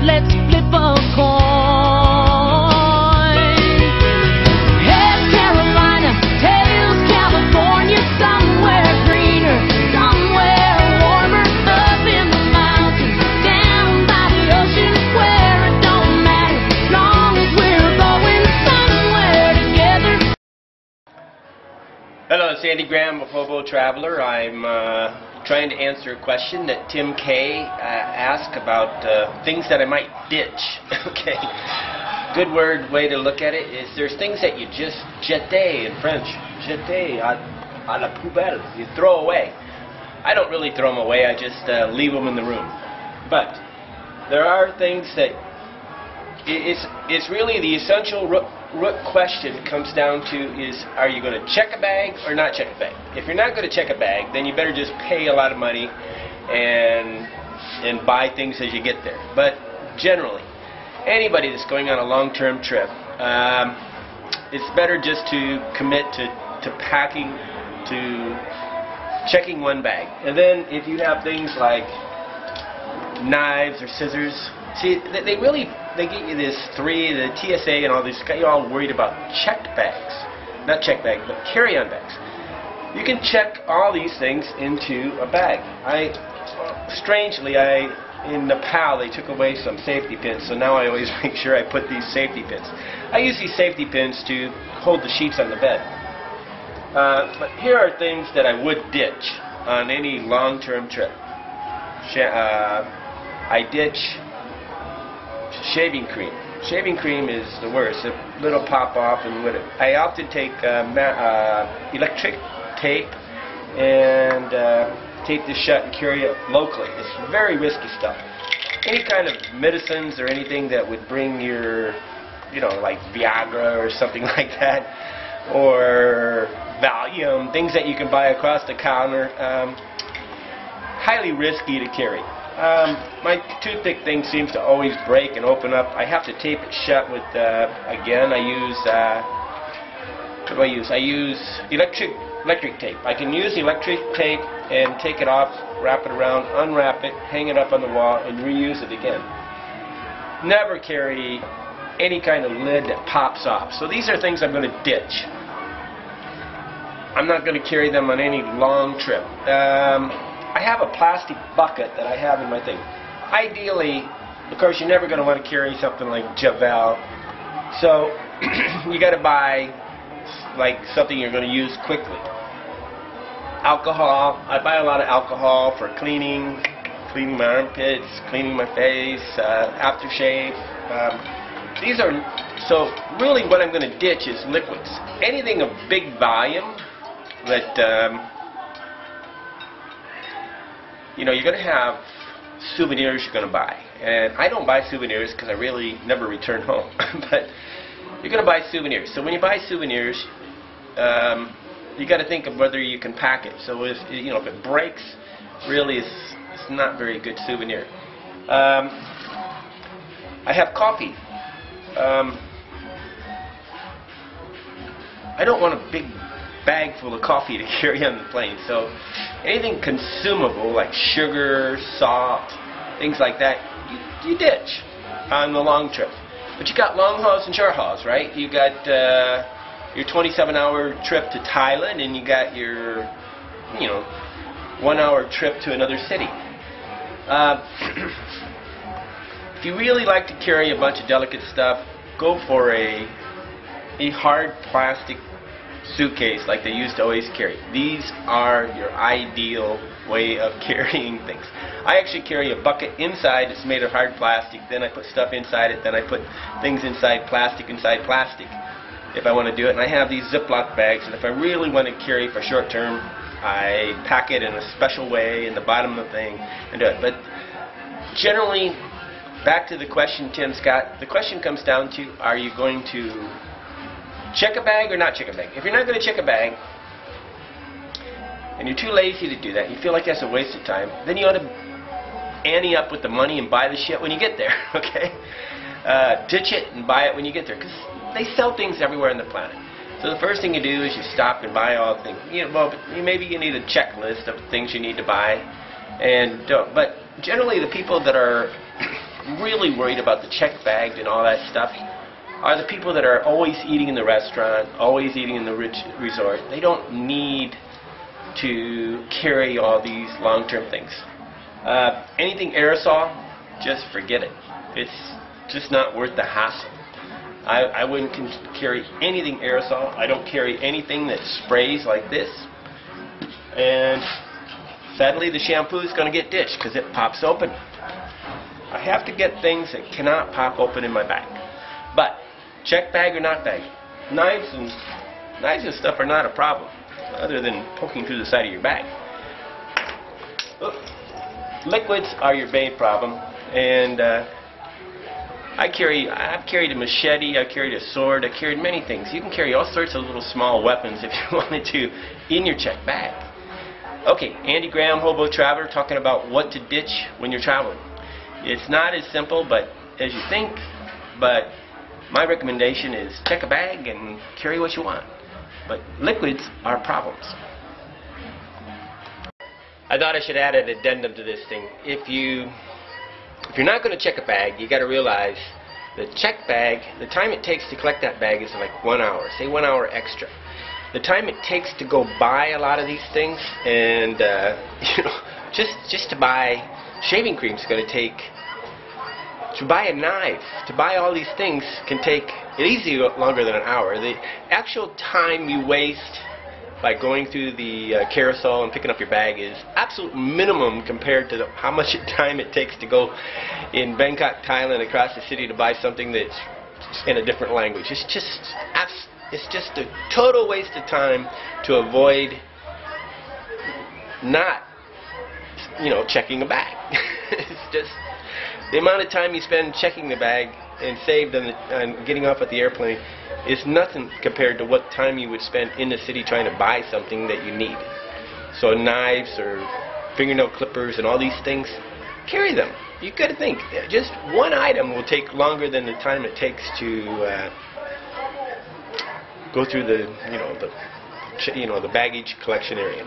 let's flip a coin. Head Carolina, tails California, somewhere greener, somewhere warmer, up in the mountains, down by the ocean, where it don't matter, as long as we're going somewhere together. Hello, it's Andy Graham of Hobo Traveler. I'm trying to answer a question that Tim K asked about things that I might ditch. Okay, good way to look at it is there's things that you just jeter in French, jeter à la poubelle, you throw away. I don't really throw them away, I just leave them in the room. But there are things that it's really the essential root question comes down to is, are you going to check a bag or not check a bag? If you're not going to check a bag, then you better just pay a lot of money and buy things as you get there. But generally, anybody that's going on a long-term trip, it's better just to commit to packing, to checking one bag. And then if you have things like knives or scissors, see, they get you this the TSA and all this, got you all worried about checked bags. Not checked bags, but carry-on bags. You can check all these things into a bag. Strangely, in Nepal, they took away some safety pins, so now I always make sure I put these safety pins. I use these safety pins to hold the sheets on the bed. But here are things that I would ditch on any long-term trip. I ditch shaving cream. Shaving cream is the worst. A little pop off and with it. I often take electric tape and tape this shut and carry it locally. It's very risky stuff. Any kind of medicines or anything that would bring your, like Viagra or something like that, or Valium, things that you can buy across the counter, highly risky to carry. My toothpick thing seems to always break and open up. I have to tape it shut with, again, I use, what do I use? I use electric tape. I can use electric tape and take it off, wrap it around, unwrap it, hang it up on the wall, and reuse it again. Never carry any kind of lid that pops off. So these are things I'm going to ditch. I'm not going to carry them on any long trip. I have a plastic bucket that I have in my thing. Ideally, of course, you're never going to want to carry something like Javel. So you got to buy like something you're going to use quickly. Alcohol. I buy a lot of alcohol for cleaning my armpits, cleaning my face, aftershave. These are, so really what I'm going to ditch is liquids. Anything of big volume that you're going to have souvenirs you're going to buy. And I don't buy souvenirs because I really never return home. But you're going to buy souvenirs. So when you buy souvenirs, you got to think of whether you can pack it. So if it breaks, really it's not very good souvenir. I have coffee. I don't want a big bag full of coffee to carry on the plane. So anything consumable like sugar, salt, things like that, you ditch on the long trip. But you got long hauls and short hauls, right? You got your 27-hour trip to Thailand, and you got your 1-hour trip to another city. If you really like to carry a bunch of delicate stuff, go for a hard plastic suitcase like they used to always carry. These are your ideal way of carrying things. I actually carry a bucket inside. It's made of hard plastic. Then I put stuff inside it. Then I put things inside plastic if I want to do it. And I have these Ziploc bags, and if I really want to carry for short term, I pack it in a special way in the bottom of the thing and do it. But generally, back to the question, Tim Scott, the question comes down to, are you going to check a bag or not check a bag? If you're not going to check a bag, and you're too lazy to do that, you feel like that's a waste of time, then you ought to ante up with the money and buy the shit when you get there, okay? Ditch it and buy it when you get there, because they sell things everywhere on the planet. So the first thing you do is you stop and buy all the things. Maybe you need a checklist of things you need to buy, but generally the people that are really really worried about the checked bag and all that stuff are the people that are always eating in the restaurant, always eating in the rich resort. They don't need to carry all these long-term things. Anything aerosol, just forget it. It's just not worth the hassle. I wouldn't carry anything aerosol. I don't carry anything that sprays like this. And sadly, the shampoo is going to get ditched because it pops open. I have to get things that cannot pop open in my bag. But check bag or not bag, knives and stuff are not a problem, other than poking through the side of your bag. Liquids are your main problem, and I've carried a machete, I've carried a sword, I've carried many things. You can carry all sorts of little small weapons if you wanted to in your check bag. Okay, Andy Graham, Hobo Traveler, talking about what to ditch when you're traveling. It's not as simple as you think, but my recommendation is check a bag and carry what you want. But liquids are problems. I thought I should add an addendum to this thing. If you're not going to check a bag, you got to realize the check bag, the time it takes to collect that bag is like 1 hour, say 1 hour extra. The time it takes to go buy a lot of these things, and just to buy shaving cream is going to take. To buy a knife, to buy all these things can take easily longer than an hour. The actual time you waste by going through the carousel and picking up your bag is absolute minimum compared to how much time it takes to go in Bangkok, Thailand, across the city to buy something that's in a different language. It's just a total waste of time to avoid not, checking a bag. It's just the amount of time you spend checking the bag and saved on getting off at the airplane is nothing compared to what time you would spend in the city trying to buy something that you need. So knives or fingernail clippers and all these things, carry them. You've got to think, just one item will take longer than the time it takes to go through the baggage collection area.